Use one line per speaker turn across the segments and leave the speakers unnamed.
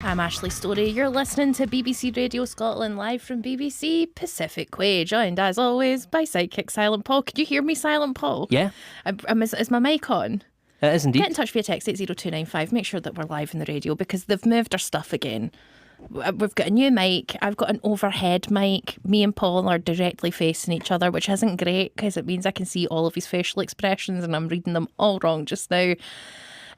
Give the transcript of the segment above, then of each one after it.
I'm Ashley Storrie. You're listening to BBC Radio Scotland live from BBC Pacific Way, joined as always by sidekick Silent Paul. Could you hear me, Silent Paul?
Yeah.
Is my mic on?
It is indeed.
Get in touch via text 80295. Make sure that we're live in the radio because they've moved our stuff again. We've got a new mic. I've got an overhead mic. Me and Paul are directly facing each other, which isn't great because it means I can see all of his facial expressions and I'm reading them all wrong just now.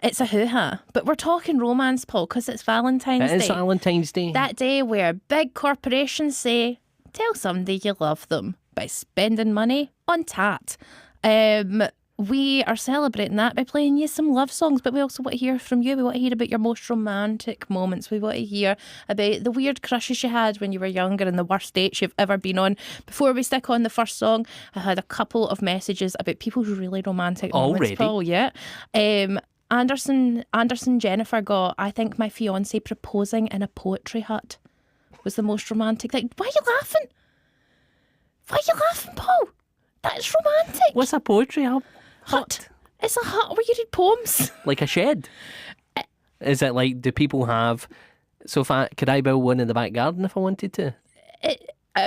It's a hoo-ha. But we're talking romance, Paul, because it's Valentine's Day.
It is Valentine's Day.
That day where big corporations say, tell somebody you love them by spending money on tat. We are celebrating that by playing you some love songs, but we also want to hear from you. We want to hear about your most romantic moments. We want to hear about the weird crushes you had when you were younger and the worst dates you've ever been on. Before we stick on the first song, I had a couple of messages about people's really romantic moments.
Already?
Paul, yeah. Anderson Jennifer got, I think my fiancé proposing in a poetry hut was the most romantic thing. Why are you laughing? Why are you laughing, Paul? That's romantic.
What's a poetry hut?
It's a hut where you read poems.
Like a shed? Is it like, do people have... So could I build one in the back garden if I wanted to?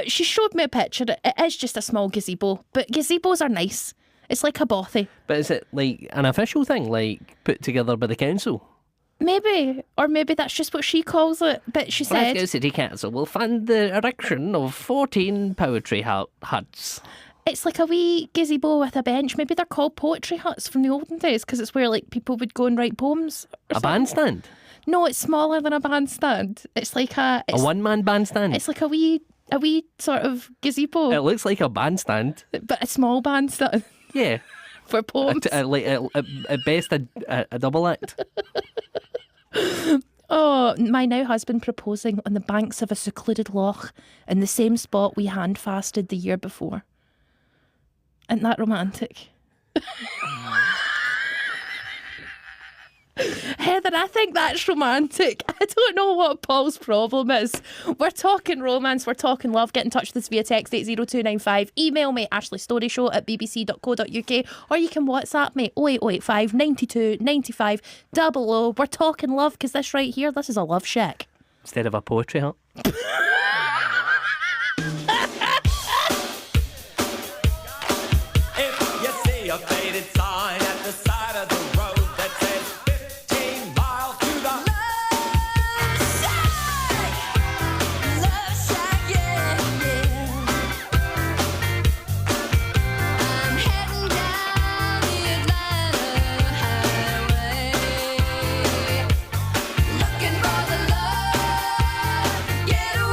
She showed me a picture. It is just a small gazebo, but gazebos are nice. It's like a bothy.
But is it like an official thing, like put together by the council?
Maybe. Or maybe that's just what she calls it. But she said...
Glasgow City Council will fund the erection of 14 poetry huts.
It's like a wee gazebo with a bench. Maybe they're called poetry huts from the olden days because it's where like people would go and write poems.
A bandstand?
No, it's smaller than a bandstand. It's like a
one-man bandstand?
It's like a wee sort of gazebo.
It looks like a bandstand.
But a small bandstand.
Yeah.
For poems.
At best, a double act.
Oh, my now husband proposing on the banks of a secluded loch in the same spot we hand-fasted the year before. Isn't that romantic? Heather, I think that's romantic. I don't know what Paul's problem is. We're talking romance, we're talking love. Get in touch with us via text 80295. Email me, ashleystorieshow@bbc.co.uk, or you can WhatsApp me 08085 92 95 00. We're talking love because this right here, this is a love shack.
Instead of a poetry hut.
A faded sign at the side of the road that says 15 miles to the
Love shack, yeah, yeah. I'm heading down the Atlanta highway, looking for the love, get away.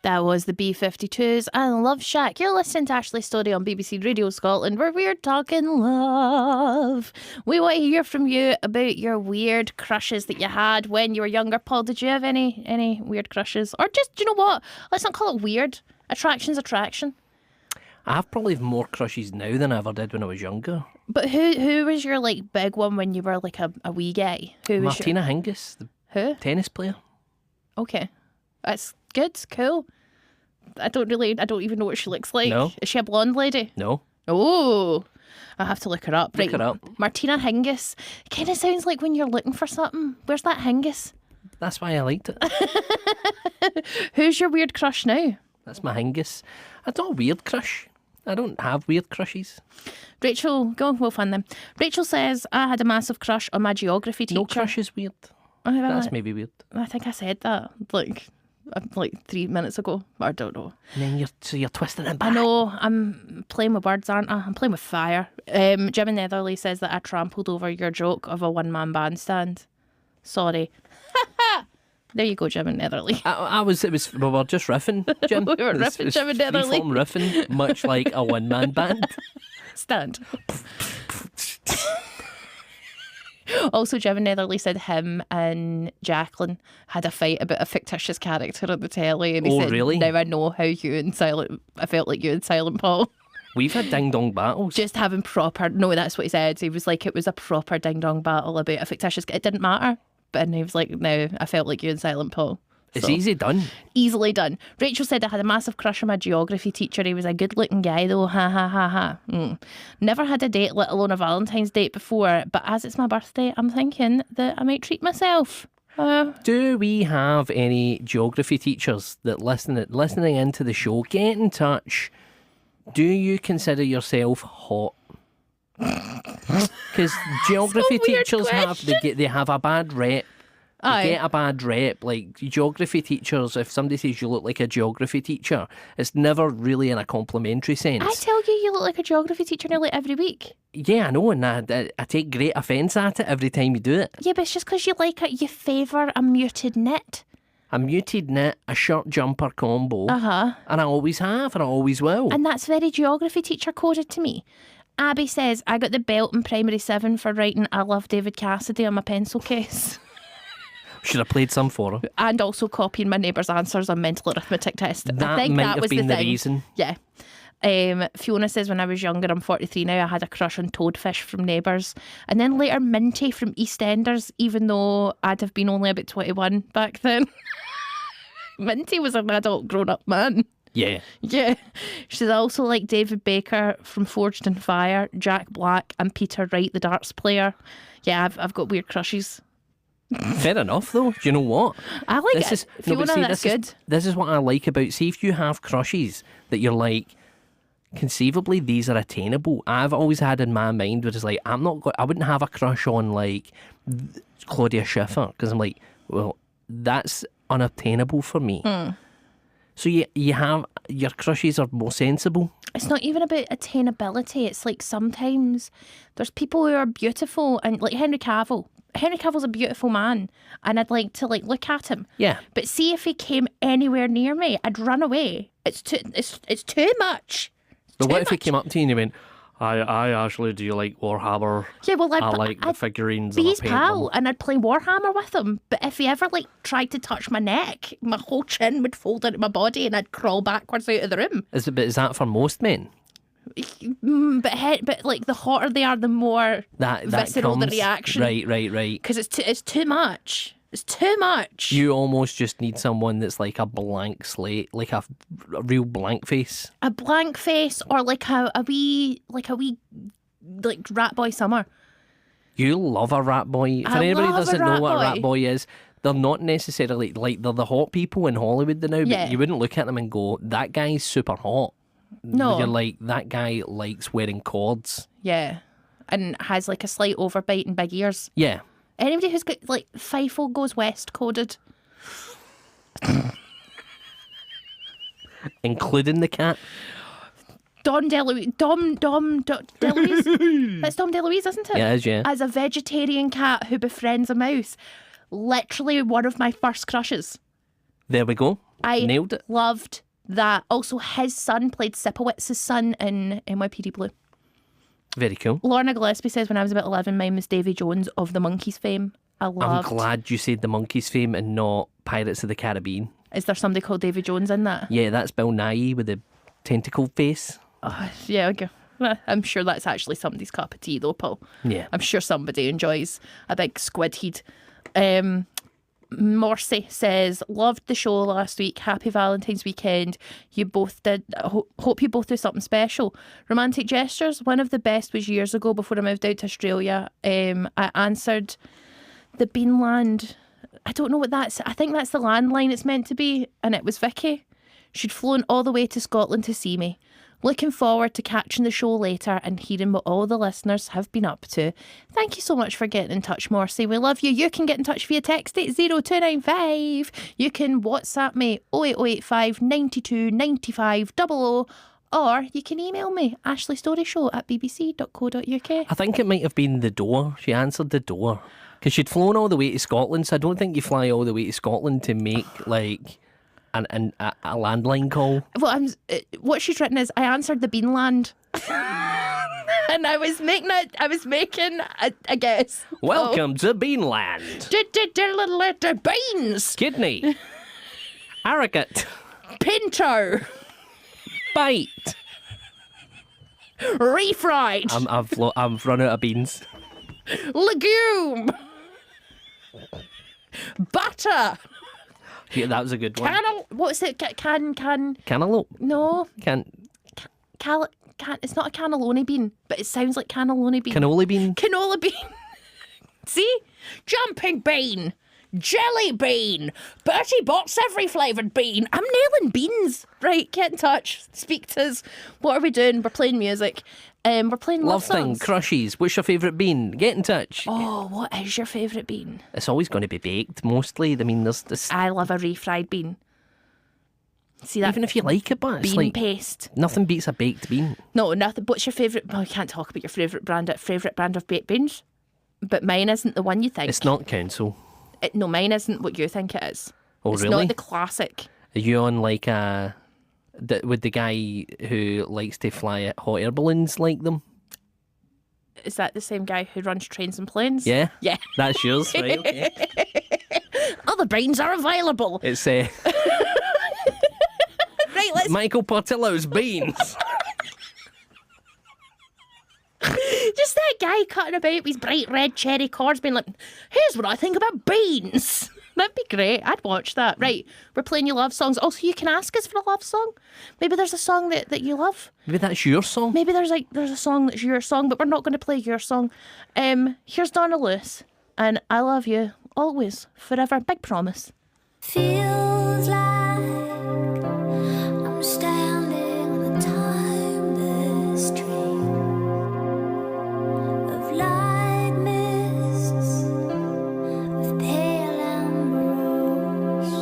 That was the B-52s and Love Shack. You're listening to Ashley's Story on BBC Radio Scotland, where we're talking love. We want to hear from you about your weird crushes that you had when you were younger. Paul, did you have any weird crushes? Or just, do you know what? Let's not call it weird. Attraction's attraction.
I have probably more crushes now than I ever did when I was younger.
But who was your like big one when you were like a wee guy? Who was
Martina Hingis, the
who?
tennis player.
Okay. That's good, cool. I don't even know what she looks like.
No.
Is she a blonde lady?
No.
Oh, I'll have to look her up.
Look her up.
Martina Hingis. Kind of sounds like when you're looking for something. Where's that Hingis?
That's why I liked it.
Who's your weird crush now?
That's my Hingis. I don't have a weird crush. I don't have weird crushes.
Rachel, go on, we'll find them. Rachel says, I had a massive crush on my geography teacher.
No crush is weird. That's maybe weird.
I think I said that like 3 minutes ago. I don't know.
And then you're twisting it back.
I know, I'm playing with words, aren't I? I'm playing with fire. Jim in Netherley says that I trampled over your joke of a one-man bandstand. Sorry. There you go, Jim in Netherley.
We were just riffing, Jim.
We were riffing, Jim and Netherley.
Freeform riffing, much like a one-man band.
Stand. Also, Jim in Netherley said him and Jacqueline had a fight about a fictitious character on the telly, and he said,
really?
Now I know how I felt like you and Silent Paul.
We've had ding-dong battles.
Just having proper... No, that's what he said. He was like, it was a proper ding-dong battle about a fictitious... It didn't matter. And he was like, no, I felt like you and Silent Paul.
It's
So,
easy done.
easily done. Rachel said I had a massive crush on my geography teacher. He was a good-looking guy, though. Ha, ha, ha, ha. Never had a date, let alone a Valentine's date before. But as it's my birthday, I'm thinking that I might treat myself.
Do we have any geography teachers that listening into the show? Get in touch. Do you consider yourself hot? Because geography
weird
teachers they have a bad rep. They
Aye.
get a bad rep. Like geography teachers, if somebody says you look like a geography teacher, it's never really in a complimentary sense.
I tell you look like a geography teacher nearly every week.
Yeah, I know, and I take great offence at it every time you do it.
Yeah, but it's just because you like it. You favour a muted knit.
A muted knit, a shirt jumper combo,
Uh-huh.
and I always have, and I always will.
And that's very geography teacher coded to me. Abby says, I got the belt in primary 7 for writing I love David Cassidy on my pencil case.
Should have played some for her.
And also copying my neighbour's answers on mental arithmetic test. I
That
think
might
that
have
was
been
the
the
thing.
reason.
Yeah. Fiona says, when I was younger, I'm 43 now, I had a crush on Toadfish from Neighbours. And then later Minty from EastEnders, even though I'd have been only about 21 back then. Minty was an adult grown-up man.
Yeah.
Yeah. She says, I also like David Baker from Forged in Fire, Jack Black, and Peter Wright, the darts player. Yeah, I've got weird crushes.
Fair enough, though. Do you know what?
I like it. Fiona, that's good.
This is what I like about. See, if you have crushes that you're like, conceivably these are attainable. I've always had in my mind where it's like I wouldn't have a crush on like Claudia Schiffer because I'm like, well, that's unobtainable for me. So you have your crushes are more sensible.
It's not even about attainability. It's like sometimes there's people who are beautiful and like Henry Cavill. Henry Cavill's a beautiful man and I'd like to like look at him.
Yeah.
But see if he came anywhere near me, I'd run away. It's too much.
But
Too
what if he
much.
came up to you and he went, I actually do you like Warhammer?
Yeah, well,
I like the
I'd
figurines.
be
and I
his
paint
pal
them."
and I'd play Warhammer with him. But if he ever like tried to touch my neck, my whole chin would fold into my body and I'd crawl backwards out of the room.
Is that for most men?
But like the hotter they are, the more
That
visceral the
comes-
reaction.
Right.
Because it's too much. It's too much.
You almost just need someone that's like a blank slate, like a real blank face.
A blank face or like a wee rat boy summer.
You love a rat boy. For
I
anybody who
love a
doesn't know
rat
what a
boy.
rat boy is, they're not necessarily like they're the hot people in Hollywood now, but
Yeah.
you wouldn't look at them and go, that guy's super hot.
No.
You're like, that guy likes wearing cords.
Yeah. And has like a slight overbite and big ears.
Yeah.
Anybody who's got like FIFO goes west coded.
Including the cat.
Dom DeLuise. That's Dom DeLuise, isn't it?
Yeah, it is, yeah.
As a vegetarian cat who befriends a mouse. Literally one of my first crushes.
There we go.
I
Nailed it.
loved that also his son played Sipowitz's son in NYPD Blue.
Very cool.
Lorna Gillespie says, when I was about 11, mine was Davy Jones of the Monkeys fame. I
I'm
loved.
glad you said the Monkeys fame and not Pirates of the Caribbean.
Is there somebody called Davy Jones in that?
Yeah, that's Bill Nye with the tentacle face.
Yeah, okay. I'm sure that's actually somebody's cup of tea, though, Paul.
Yeah.
I'm sure somebody enjoys a big squid head. Morcy says, loved the show last week. Happy Valentine's weekend. You both did. Hope you both do something special. Romantic gestures. One of the best was years ago before I moved out to Australia. I answered the Beanland. I don't know what that's. I think that's the landline it's meant to be. And it was Vicky. She'd flown all the way to Scotland to see me. Looking forward to catching the show later and hearing what all the listeners have been up to. Thank you so much for getting in touch, Morcy. We love you. You can get in touch via text at 0295. You can WhatsApp me 08085 92 95 00, or you can email me ashleystoryshow@bbc.co.uk.
I think it might have been the door. She answered the door. Because she'd flown all the way to Scotland, so I don't think you fly all the way to Scotland to make, like, a landline call.
Well, what she's written is, I answered the Beanland. And I was making a guess.
Welcome to Beanland.
Little beans.
Kidney. Harrogate.
Pinto.
Bite.
Refried.
I've run out of beans.
Legume. Butter.
Yeah, that was a good one.
What's it?
Cantaloupe.
No.
Can
It's not a cannelloni bean, but it sounds like cannelloni bean.
cannoli bean.
Canola bean. See? Jumping bean. Jelly bean. Bertie Bott's every flavoured bean. I'm nailing beans. Right, get in touch. Speak to us. What are we doing? We're playing music. We're playing love
Thing,
songs.
crushes. What's your favourite bean? Get in touch.
Oh, what is your favourite bean?
It's always going to be baked, mostly. I mean, there's this.
I love a refried bean. See that?
Even if you like it, but it's
bean
like
paste.
nothing beats a baked bean.
No, nothing. What's your favourite? Well, I can't talk about your favourite brand of baked beans. But mine isn't the one you think.
It's not council.
No, mine isn't what you think it is.
Oh,
it's
really?
not the classic.
Are you on like with the guy who likes to fly hot air balloons like them?
Is that the same guy who runs trains and planes?
Yeah.
Yeah.
That's yours, right? Okay.
Other beans are available.
It's
Right, let's
Michael Portillo's beans.
just that guy cutting about with his bright red cherry cords being like, here's what I think about beans. That'd be great. I'd watch that. Right, we're playing your love songs. Also, you can ask us for a love song. Maybe there's a song that you love.
Maybe that's your song.
Maybe there's a song that's your song, but we're not going to play your song. Here's Donna Lewis, and I love you always, forever. Big promise.
Feels like I'm standing on a timeless dream of light mists, of pale ambrose.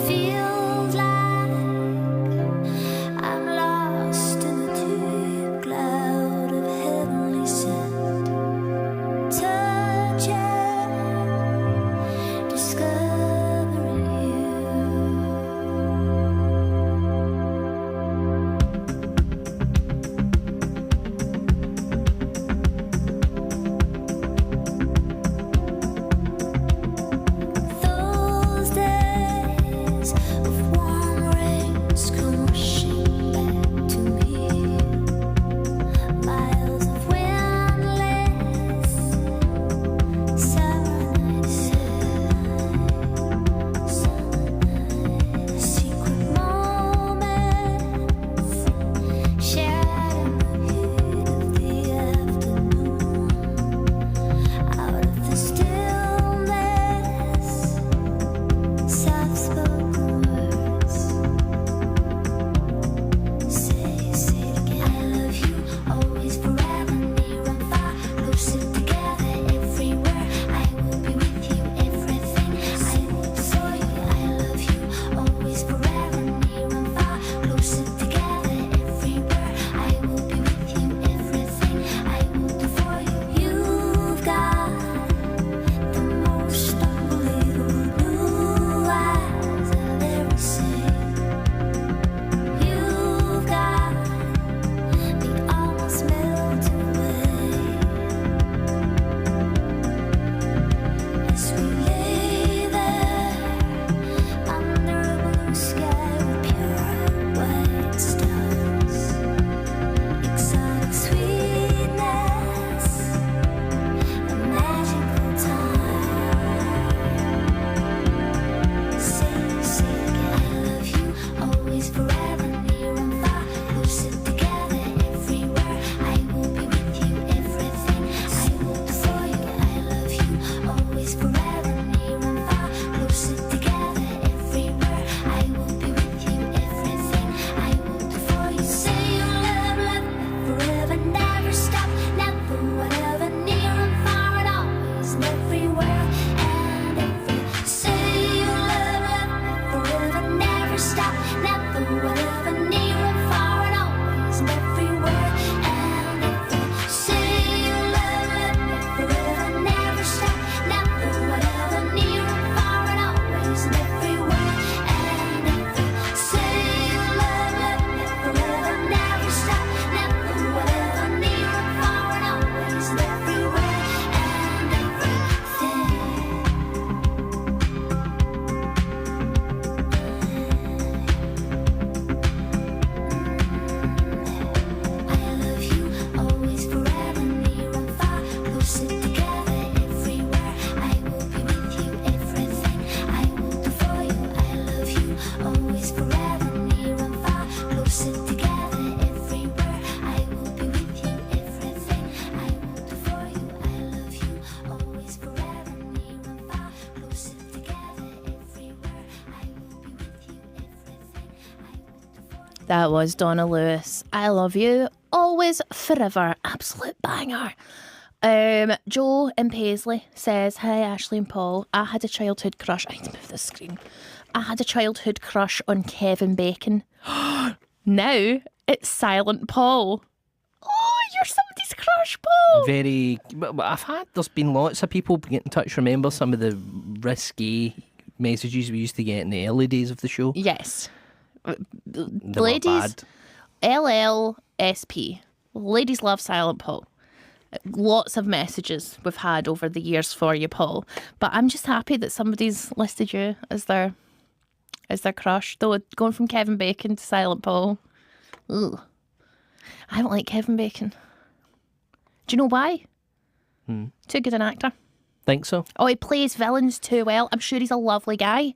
Feels like I'm lost in the deep cloud of heavenly scent. Touching, discovering
That was Donna Lewis. I love you. Always, forever. Absolute banger. Joe in Paisley says, hi Ashley and Paul. I had a childhood crush. I need to move the screen. I had a childhood crush on Kevin Bacon. Now it's Silent Paul. Oh, you're somebody's crush, Paul.
There's been lots of people get in touch. Remember some of the risky messages we used to get in the early days of the show?
Yes.
They
Ladies,
were bad.
LLSP. Ladies love Silent Paul. Lots of messages we've had over the years for you, Paul. But I'm just happy that somebody's listed you as their crush. Though going from Kevin Bacon to Silent Paul. Ugh. I don't like Kevin Bacon. Do you know why? Too good an actor.
Think so?
Oh, he plays villains too well. I'm sure he's a lovely guy.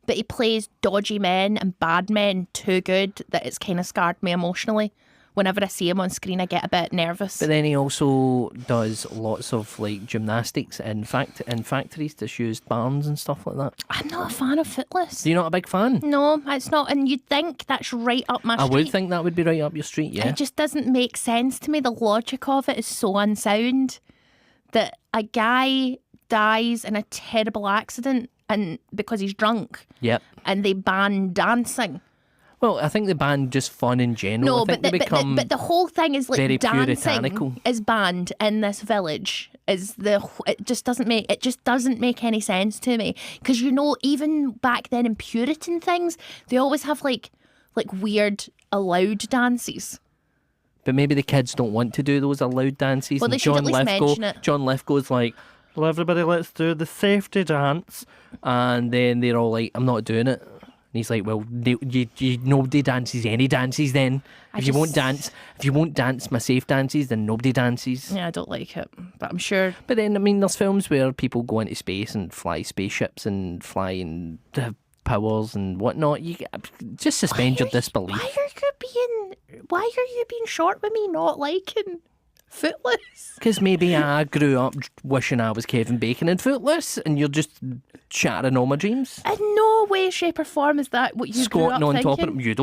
But he plays dodgy men and bad men too good that it's kind of scarred me emotionally. Whenever I see him on screen, I get a bit nervous.
But then he also does lots of like gymnastics in factories, disused barns and stuff like that.
I'm not a fan of Footloose.
You're not a big fan?
No, it's not. And you'd think that's right up my
I
street.
would think that would be right up your street, yeah.
It just doesn't make sense to me. The logic of it is so unsound that a guy dies in a terrible accident and because he's drunk.
Yep.
And they ban dancing.
Well, I think they banned just fun in general.
No,
I think
but
they become
the whole thing is like
very
dancing
puritanical.
is banned in this village. It just doesn't make any sense to me, because even back then in Puritan things, they always have like weird allowed dances.
But maybe the kids don't want to do those allowed dances.
Well,
and
they should at least mention it.
John Lithgow's like, well, everybody, let's do the safety dance. And then they're all like, I'm not doing it. And he's like, well, nobody dances any dances then. If you won't dance my safe dances, then nobody dances.
Yeah, I don't like it, but I'm sure.
But then, I mean, there's films where people go into space and fly spaceships and fly and have powers and whatnot. You just suspend your disbelief.
Why are you being short with me not liking Footloose?
Because maybe I grew up wishing I was Kevin Bacon in Footloose, and you're just shattering all my dreams.
In no way, shape or form is that what you
Squatting
grew up
on
thinking.
top of him. You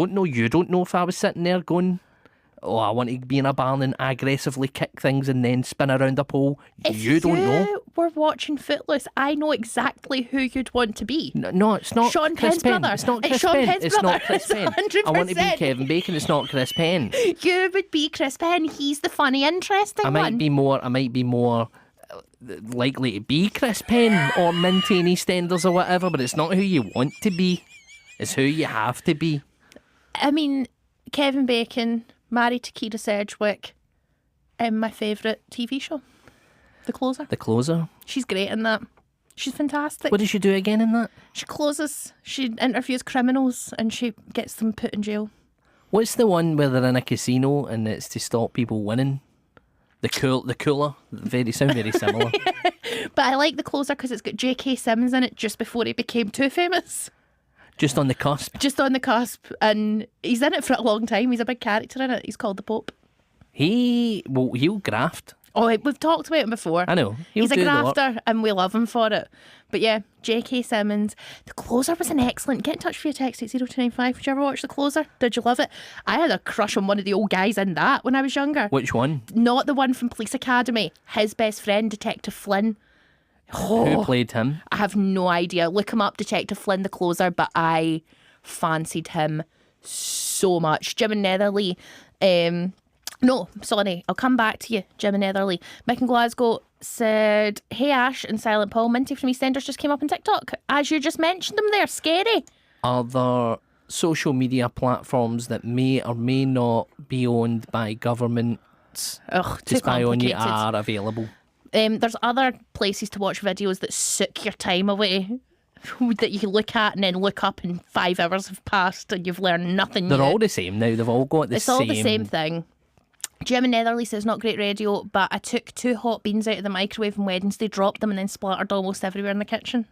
don't know if I was sitting there going, oh, I want to be in a barn and aggressively kick things and then spin around a pole. You don't know.
If you were watching Footloose, I know exactly who you'd want to be.
No, it's not
Sean
Chris
Penn's
Penn.
brother.
It's not
It's
Chris
Sean
Penn.
Penn's
It's
brother.
not Chris Penn.
It's
I want to be
100%.
Kevin Bacon. It's not Chris Penn.
You would be Chris Penn. He's the funny, interesting
I might be more likely to be Chris Penn or Minty in EastEnders or whatever, but it's not who you want to be. It's who you have to be.
I mean, Kevin Bacon married to Keira Sedgwick in my favourite TV show, The Closer.
The Closer.
She's great in that. She's fantastic.
What does she do again in that?
She closes, she interviews criminals and she gets them put in jail.
What's the one where they're in a casino and it's to stop people winning? The cooler. Very similar.
But I like The Closer because it's got J.K. Simmons in it just before he became too famous.
Just on the cusp.
Just on the cusp. And he's in it for a long time. He's a big character in it. He's called the Pope.
He'll graft.
Oh, we've talked about him before.
I know.
He's a
do the work.
grafter and we love him for it. But yeah, J.K. Simmons. The Closer was an excellent. Get in touch via text at 0295. Did you ever watch The Closer? Did you love it? I had a crush on one of the old guys in that when I was younger.
Which one?
Not the one from Police Academy. His best friend, Detective Flynn.
Who played him?
I have no idea. Look him up, Detective Flynn, The Closer. But I fancied him so much. Jim and Netherly. No, sorry, I'll come back to you, Jim and Netherly. Mick in Glasgow said, hey Ash and Silent Paul, Minty from EastEnders just came up on TikTok. As you just mentioned them there, scary.
Are there social media platforms that may or may not be owned by governments
Ugh,
to
too
spy on you
complicated.
are available?
There's other places to watch videos that soak your time away, that you can look at and then look up and 5 hours have passed and you've learned nothing
They're
new.
all the same now. They've all got the
It's
same.
all the same thing. Jim and Netherly says, not great radio, but I took 2 hot beans out of the microwave on Wednesday, dropped them and then splattered almost everywhere in the kitchen.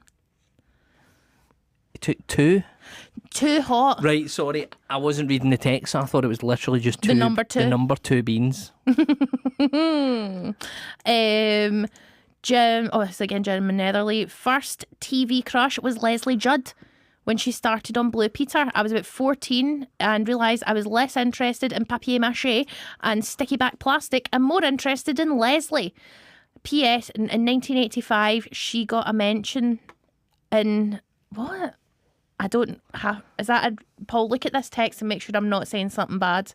You took 2?
Too hot.
Right, sorry. I wasn't reading the text. I thought it was literally just 2.
The number 2.
The number 2 beans.
Jim, it's again Jim and Netherly. First TV crush was Leslie Judd when she started on Blue Peter. I was about 14 and realised I was less interested in papier-mâché and sticky back plastic and more interested in Leslie. P.S. In 1985, she got a mention in... What? I don't have... Is that a... Paul, look at this text and make sure I'm not saying something bad.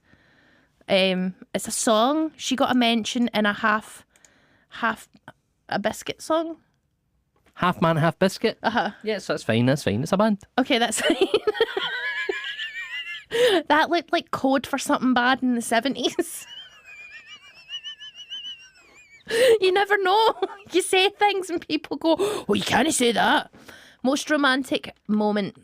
It's a song. She got a mention in a half a biscuit song.
Half man, half biscuit. Yes, that's fine. That's fine. It's a band.
Okay, that's fine. That looked like code for something bad in the 70s. You never know. You say things and people go, "Oh, you can't say that." Most romantic moment,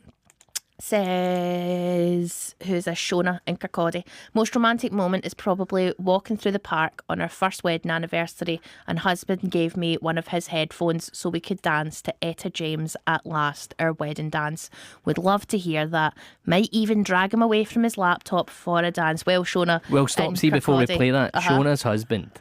says, who's a Shona in Kirkcaldy. Most romantic moment is probably walking through the park on our first wedding anniversary, and husband gave me one of his headphones so we could dance to Etta James At Last, our wedding dance. Would love to hear that. Might even drag him away from his laptop for a dance. Well, Shona.
Well, stop. See, before we
Kirkcaldy.
play that, Shona's husband.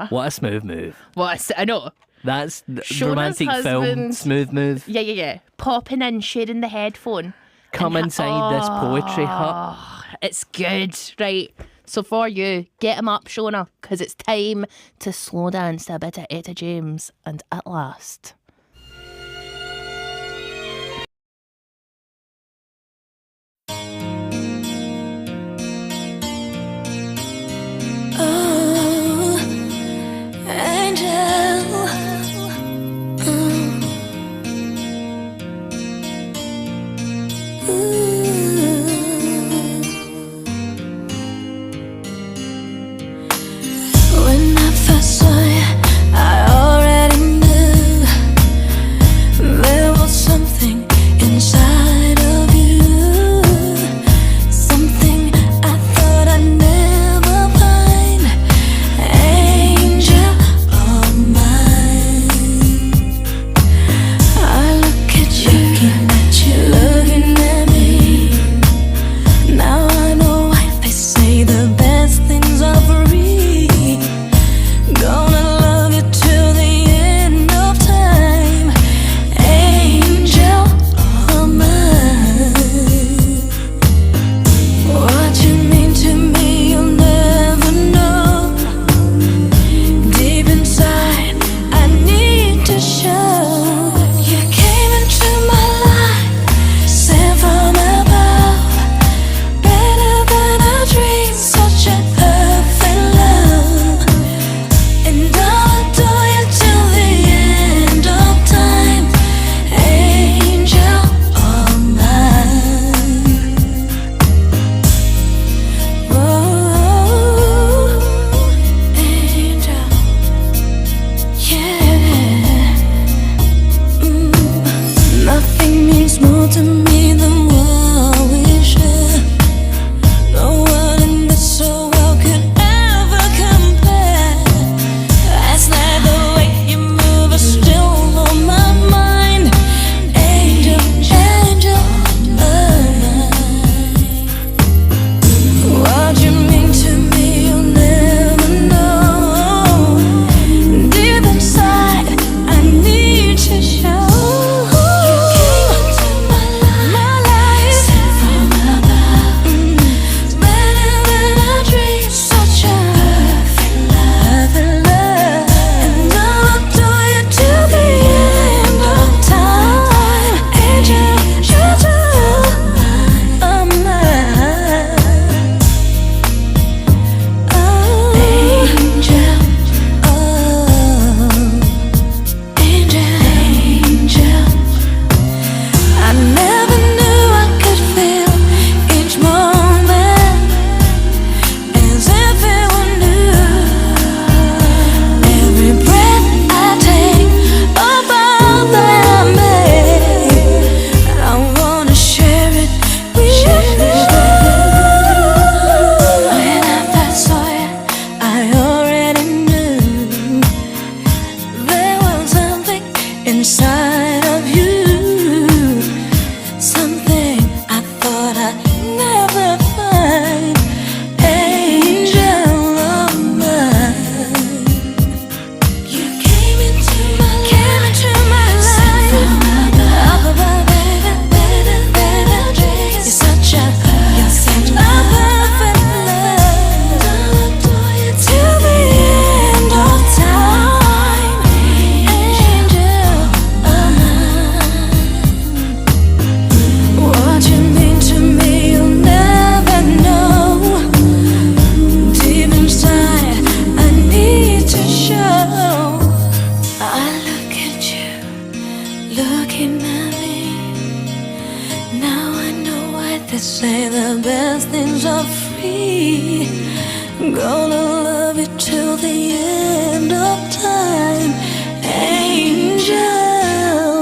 What a smooth move.
What? I know.
That's
Shona's
romantic film.
husband.
Smooth move.
Yeah. Popping in, sharing the headphone.
Come inside this poetry hut.
It's good, right? So for you, get him up, Shona, because it's time to slow dance to a bit of Etta James and At Last.
Oh, angel. When I first saw you, I already knew there was something inside of you, something I thought I'd never find. Angel of mine, I look at you, looking at me. Now I know why they say the best things are free. Gonna love you till the end of time. Angel of mine, what you mean to me you'll never know. Deep inside I need to show. You came into my life, sent from above, better than a dream, such a perfect love. And I'll adore you till the end of time. Angel of mine. Oh, angel. Yeah. Nothing means more to me than what we share. No one in this whole world could ever compare. Last night the way you move is still on my mind. Angel, angel of mine. What you mean to me you'll never know. Deep inside I need to show. You came into my life, sent from above, better than a dream, such a perfect love. And I'll adore you till the end of time. Angel, angel of mine. Oh, angel, angel. I never knew I could feel each moment as if it were new. Every breath I take, a vow that I make, I wanna share it with you. When I first saw you, I already knew there was something inside of you, something I thought I'd never find. Angel of mine, you came into my life, sent from above, better than looking at me. Now I know why they say the best things are free. Gonna love you till the end of time, angel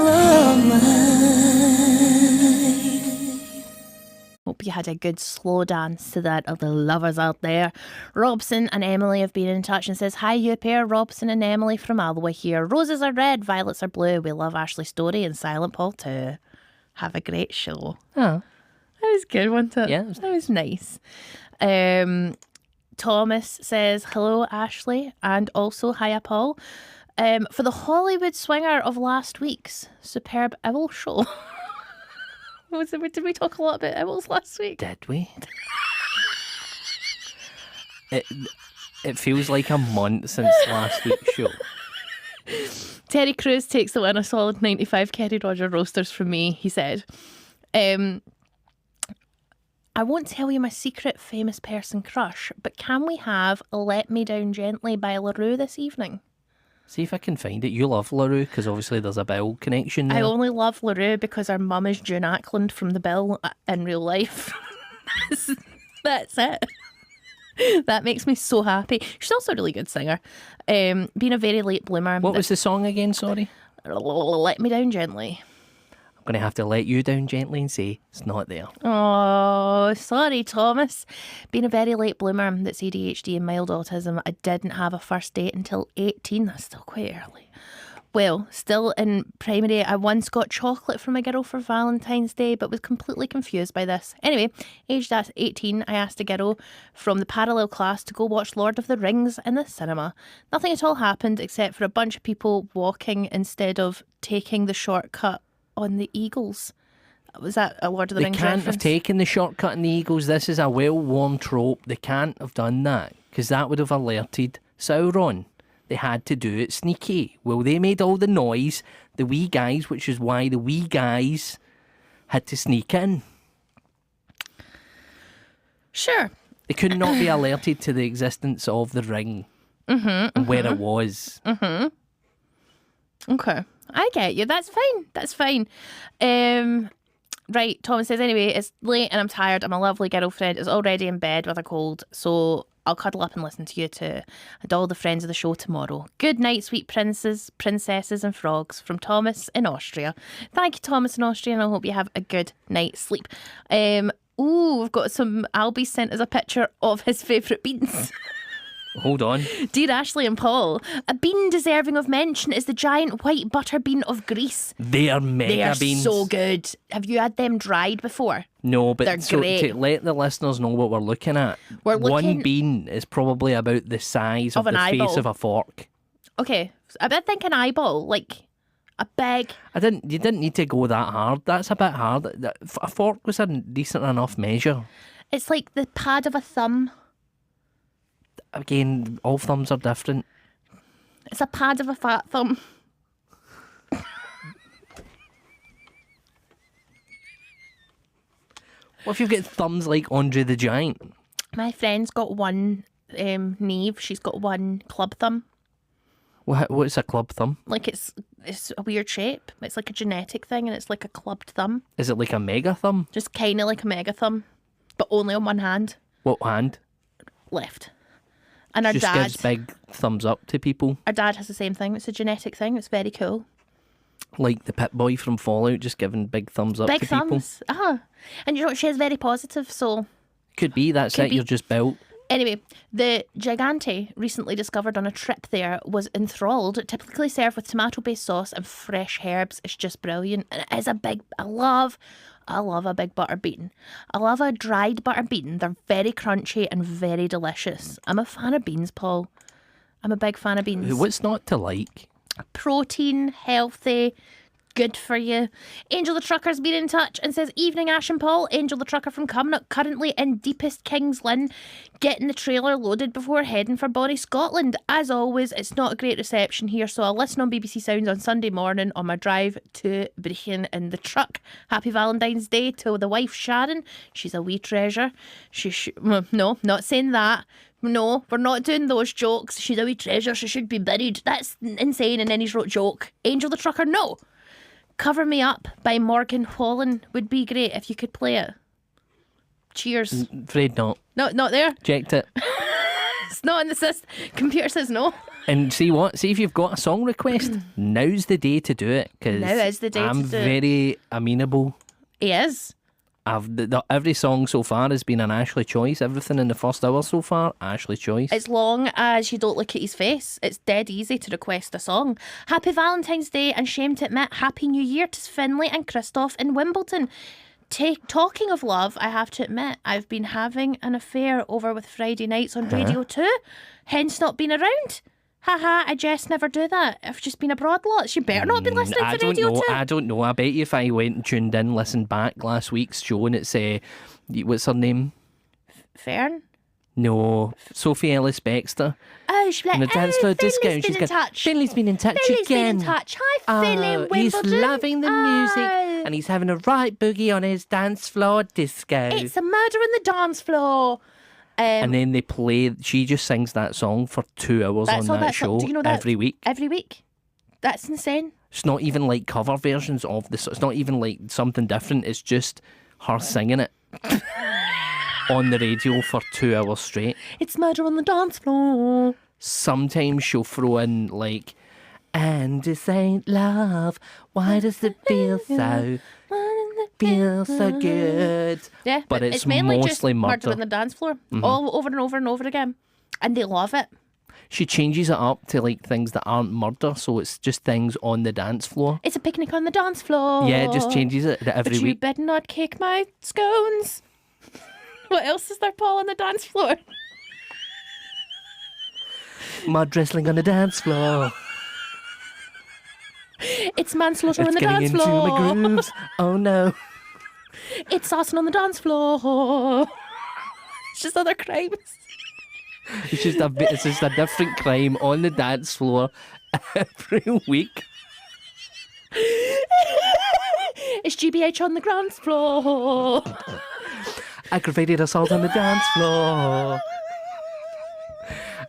of mine.
Hope you had a good slow dance to that, of the lovers out there. Robson and Emily have been in touch and says, hi, you pair, Robson and Emily from Alloa here. Roses are red, violets are blue. We love Ashley Storrie and Silent Paul too. Have a great show.
Oh,
That was good, wasn't it?
Yeah.
That was nice. Thomas says, hello, Ashley, and also hiya, Paul. For the Hollywood swinger of last week's superb owl show. Did we talk a lot about owls last week?
did we? It feels like a month since last week's show.
Terry Crews takes the win, a solid 95 Kerry Roger roasters from me, he said. I won't tell you my secret famous person crush, but can we have Let Me Down Gently by LaRue this evening?
See if I can find it. You love LaRue because obviously there's a Bill connection there.
I only love LaRue because her mum is June Ackland from The Bill in real life. That's it. That makes me so happy. She's also a really good singer. Being a very late bloomer.
What was the song again, sorry?
Let Me Down Gently.
I'm going to have to let you down gently and say it's not there.
Oh, sorry, Thomas. Being a very late bloomer that's ADHD and mild autism, I didn't have a first date until 18. That's still quite early. Well, still in primary, I once got chocolate from a girl for Valentine's Day, but was completely confused by this. Anyway, aged at 18, I asked a girl from the parallel class to go watch Lord of the Rings in the cinema. Nothing at all happened except for a bunch of people walking instead of taking the shortcut on the Eagles. Was that a Lord of the
They
Rings
can't
reference?
have taken the shortcut in the Eagles. This is a well-worn trope. They can't have done that because that would have alerted Sauron. They had to do it sneaky. Well, they made all the noise, the wee guys, which is why the wee guys had to sneak in.
Sure.
They could not be alerted to the existence of the ring and where it was.
Okay. I get you. That's fine. That's fine. Right, Thomas says, anyway, it's late and I'm tired and my lovely girlfriend is already in bed with a cold, so I'll cuddle up and listen to you two and all the friends of the show tomorrow. Good night, sweet princes, princesses and frogs, from Thomas in Austria. Thank you, Thomas in Austria, and I hope you have a good night's sleep. We've got Albie sent us a picture of his favourite beans.
Hold on.
Dear Ashley and Paul, a bean deserving of mention is the giant white butter bean of Greece.
They are mega
They are
beans.
so good. Have you had them dried before?
No, but
They're
so
great.
to let the listeners know what we're looking at,
We're
one
looking-
bean is probably about the size of
Of
the
an
face
eyeball.
of a fork.
Okay, I think an eyeball, like a big.
You didn't need to go that hard. That's a bit hard. A fork was a decent enough measure.
It's like the pad of a thumb.
Again, all thumbs are different.
It's a pad of a fat thumb.
What if you've got thumbs like Andre the Giant?
My friend's got one Neve. She's got one club thumb.
What's a club thumb?
Like it's a weird shape. It's like a genetic thing, and it's like a clubbed thumb,
Is it like a mega thumb?
just kind of like a mega thumb, but only on one hand,
What hand?
left. And our
Just
dad,
gives big thumbs up to people.
our dad has the same thing. It's a genetic thing. It's very cool.
Like the Pit Boy from Fallout, just giving big thumbs up
Big
to people.
thumbs. And you know what? She is very positive, so.
Could be, that's
Could
it,
be.
you're just built.
Anyway, the gigante recently discovered on a trip there was enthralled, typically served with tomato-based sauce and fresh herbs. It's just brilliant. And it is I love a big butter bean. I love a dried butter bean. They're very crunchy and very delicious. I'm a fan of beans, Paul. I'm a big fan of beans.
What's not to like?
Protein, healthy, good for you. Angel the Trucker's been in touch and says, evening Ash and Paul, Angel the Trucker from Cumnock, currently in deepest King's Lynn, getting the trailer loaded before heading for Bonnie, Scotland. As always, it's not a great reception here, so I'll listen on BBC Sounds on Sunday morning on my drive to Brechin in the truck. Happy Valentine's Day to the wife Sharon. She's a wee treasure. No, not saying that. No, we're not doing those jokes. She's a wee treasure. She should be buried. That's insane. And then he's wrote joke. Angel the Trucker, no. Cover Me Up by Morgan Wallen would be great if you could play it. Cheers.
Afraid not.
No, not there.
Checked it.
It's not in the system. Computer says no.
And see what? See if you've got a song request, now's the day to do it. Cause
Now is the day
I'm
to do it.
very amenable.
He is.
Every song so far has been an Ashley choice. Everything in the first hour so far, Ashley choice.
As long as you don't look at his face, it's dead easy to request a song. Happy Valentine's Day, and shame to admit, Happy New Year to Finlay and Christoph in Wimbledon. Talking of love, I have to admit, I've been having an affair over with Friday nights on Radio 2, hence not being around. Haha, I just never do that. I've just been abroad lots. You better not be listening
I
to
don't
Radio
know.
2.
I don't know. I bet you if I went and tuned in, listened back last week's show, and it's what's her name?
Fern?
No, Sophie Ellis Bextor.
Oh, she's like,
And the dance floor disco.
Finley's
She's
been in
got
touch.
Finley's been in touch
Finley's
again.
been in touch. Hi, Finley,
He's
Wimbledon.
loving the music,
Oh.
and he's having a right boogie on his dance floor disco.
It's a murder on the dance floor.
And then they play. She just sings that song for 2 hours
That's
on
all
that
that song.
show
Do you know that?
every week.
Every week. That's insane.
It's not even like cover versions of this. It's not even like something different. It's just her singing it on the radio for 2 hours straight.
It's murder on the dance floor.
Sometimes she'll throw in like, and this ain't love. Why does it feel so good?
Yeah,
But it's
mainly just
mostly murder.
on the dance floor, all over and over and over again, and they love it.
She changes it up to like things that aren't murder, so it's just things on the dance floor.
It's a picnic on the dance floor.
Yeah, it just changes it every
But you
week.
better not kick my scones. What else is there, Paul, on the dance floor?
Mud wrestling on the dance floor.
It's manslaughter on
It's
the
getting
dance
into
floor.
my grooves. Oh no.
It's arson on the dance floor. It's just other crimes.
It's just a different crime on the dance floor every week.
It's GBH on the ground floor.
Aggravated assault on the dance floor.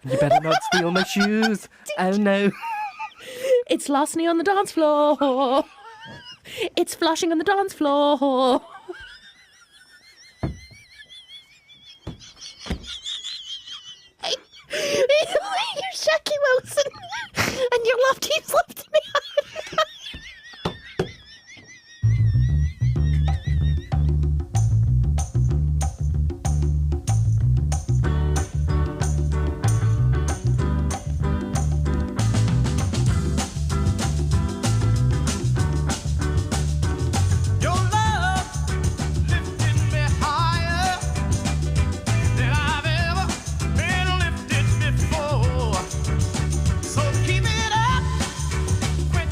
You better not steal my shoes. Oh no.
It's larceny on the dance floor. It's flushing on the dance floor. You're Jackie Wilson, and your love team's left me.
Your love lifted me higher than I've ever been lifted before. So keep it up, quit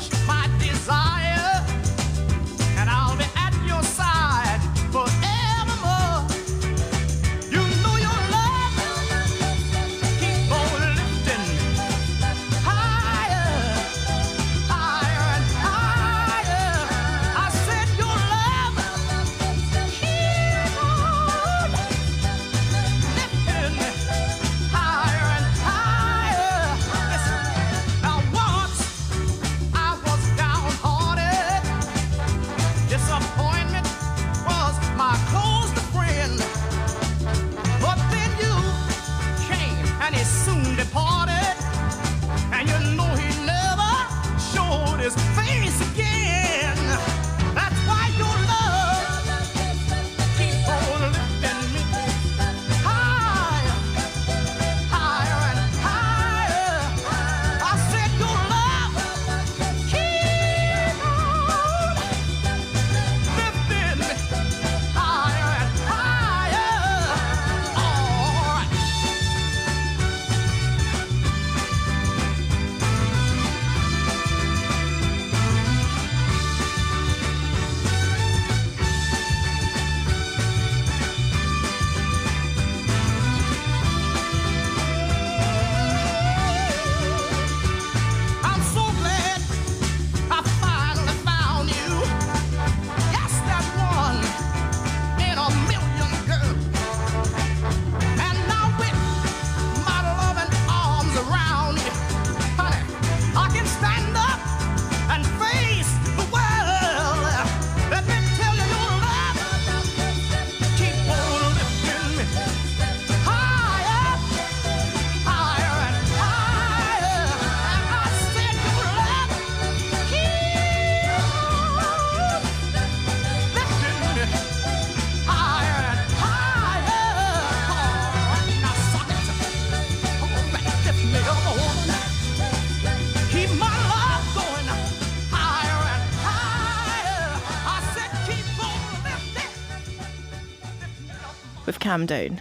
We've calmed down.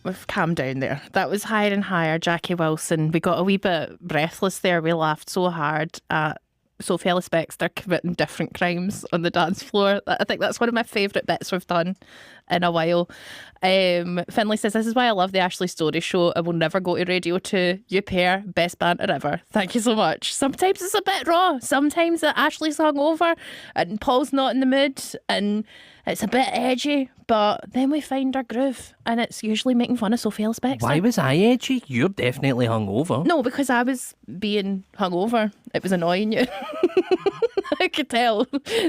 We've calmed down there. That was Higher and Higher, Jackie Wilson. We got a wee bit breathless there. We laughed so hard at Sophie Ellis-Bextor committing different crimes on the dance floor. I think that's one of my favourite bits we've done in a while. Finlay says, this is why I love the Ashley Storrie show. I will never go to Radio 2. You pair, best banter ever. Thank you so much. Sometimes it's a bit raw. Sometimes Ashley's hungover and Paul's not in the mood and it's a bit edgy, but then we find our groove and it's usually making fun of Sophie Ellis-Bextor.
Why was I edgy? You're definitely hungover.
No, because I was being hungover. It was annoying you. I could tell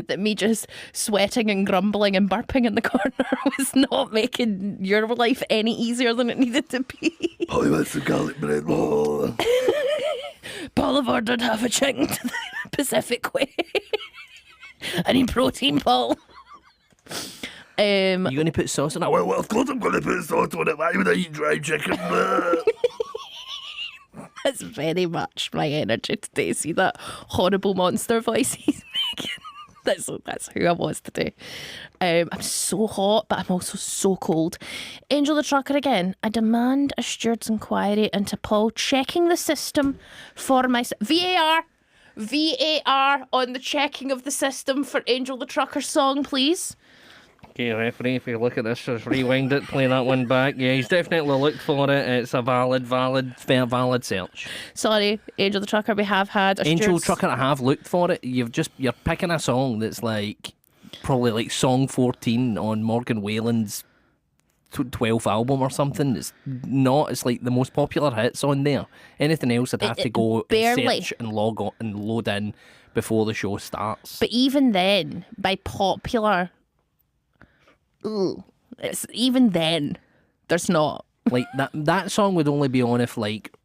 that me just sweating and grumbling and burping in the corner was not making your life any easier than it needed to be.
Oh, you want some garlic bread? Oh.
Paul have ordered half a chicken to the Pacific Way. I need protein, Paul.
You going to put sauce on it?
Well, of course I'm going to put salt on it. Why would I eat dry chicken?
That's very much my energy today. See that horrible monster voice he's making? That's who I was today. I'm so hot, but I'm also so cold. Angel the Trucker again. I demand a steward's inquiry into Paul checking the system for my... VAR on the checking of the system for Angel the Trucker's song, please.
Okay, referee, if you look at this, just rewind it, play that one back. Yeah, he's definitely looked for it. It's a valid search.
Sorry, Angel the Trucker, we have had a
Angel
steward's...
Trucker, I have looked for it. You're picking a song that's like probably like song 14 on Morgan Whalen's 12th album or something. It's not. It's like the most popular hits on there. Anything else, I'd have to go
barely.
and search and log on and load in before the show starts.
But even then, by popular... It's even then, there's not.
Like that song would only be on if like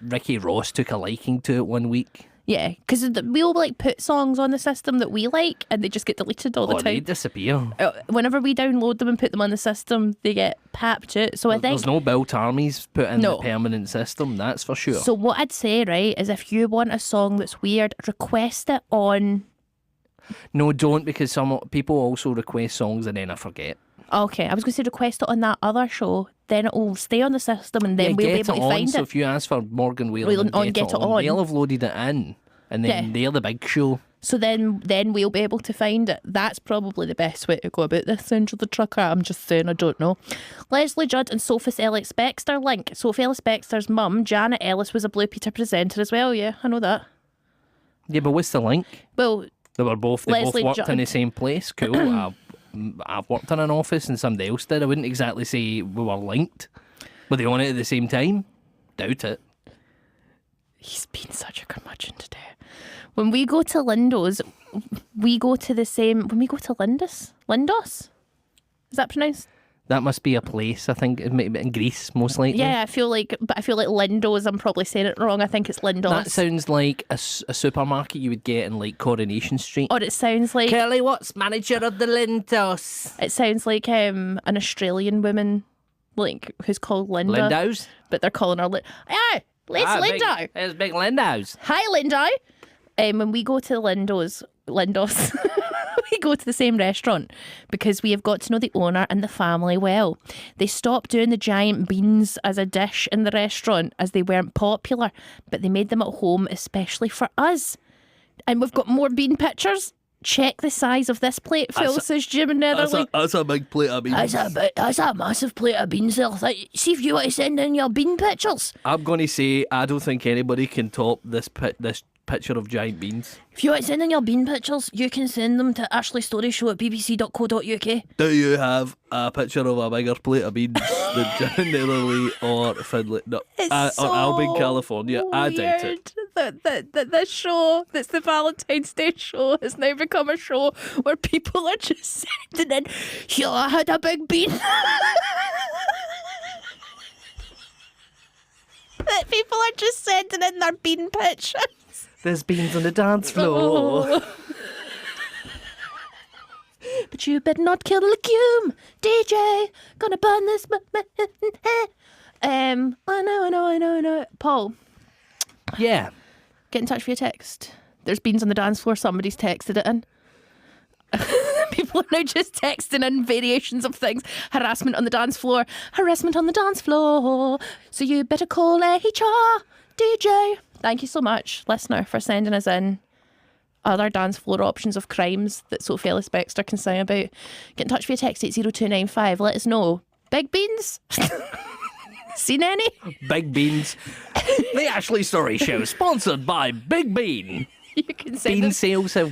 Ricky Ross took a liking to it one week.
Yeah, because we'll like put songs on the system that we like and they just get deleted all the
They
time.
disappear.
Whenever we download them and put them on the system, they get papped out. So I think
There's no built armies put in
No.
the permanent system, that's for sure.
So what I'd say, right, is if you want a song that's weird, request it on...
No, don't, because some people also request songs and then I forget.
Okay, I was going to say request it on that other show, then it will stay on the system and then we'll be able to find
So
it.
if you ask for Morgan Whalen
On
and Get It On, they'll have loaded it in and then
Yeah.
they're the big show.
So then we'll be able to find it. That's probably the best way to go about this, Angel the Trucker. I'm just saying, I don't know. Leslie Judd and Sophie Ellis-Bextor link. Sophie Ellis-Bextor's mum, Janet Ellis, was a Blue Peter presenter as well. Yeah, I know that.
Yeah, but what's the link?
Well,
They both
Leslie
worked
Judd.
in the same place. Cool. I've worked in an office and somebody else did. I wouldn't exactly say we were linked. Were they on it at the same time? Doubt it.
he's been such a curmudgeon today. When we go to Lindo's, we go to the same... When we go to Lindos? Is that pronounced?
That must be a place, I think, in Greece, most likely.
Yeah, I feel like Lindo's, I'm probably saying it wrong. I think it's Lindos.
That sounds like a supermarket you would get in, like, Coronation Street.
Or it sounds like...
Kelly Watts, manager of the Lindos.
It sounds like an Australian woman, like, who's called Linda.
Lindos?
But they're calling her... Hey, it's Lindo.
It's big Lindos.
Hi, Lindo. When we go to Lindos, we go to the same restaurant because we have got to know the owner and the family well. They stopped doing the giant beans as a dish in the restaurant as they weren't popular, but they made them at home especially for us. And we've got more bean pictures. Check the size of this plate, Phil, says Jim in Netherley.
That's a big plate of beans.
That's a massive plate of beans there. See if you want to send in your bean pictures.
I'm going to say I don't think anybody can top this picture of giant beans.
If you want to send in your bean pictures, you can send them to ashleystory@bbc.co.uk.
Do you have a picture of a bigger plate of beans than Jim Netherley or Finlay? No,
It's so
or Albion, California. I doubt it.
That this show, that's the Valentine's Day show, has now become a show where people are just sending in, "Here, I had a big bean." That people are just sending in their bean pictures.
There's beans on the dance floor.
But you better not kill the legume, DJ. Gonna burn this. I know. Paul,
Yeah.
get in touch via text. There's beans on the dance floor. Somebody's texted it in. People are now just texting in variations of things. Harassment on the dance floor. Harassment on the dance floor. So you better call HR, DJ. Thank you so much, listener, for sending us in other dance floor options of crimes that Sophie Ellis Bextor can sing about. Get in touch via text 80295. Let us know. Big beans? Seen any?
Big Beans. The Ashley Storrie Show, sponsored by Big Bean.
You can send
Bean
us
sales have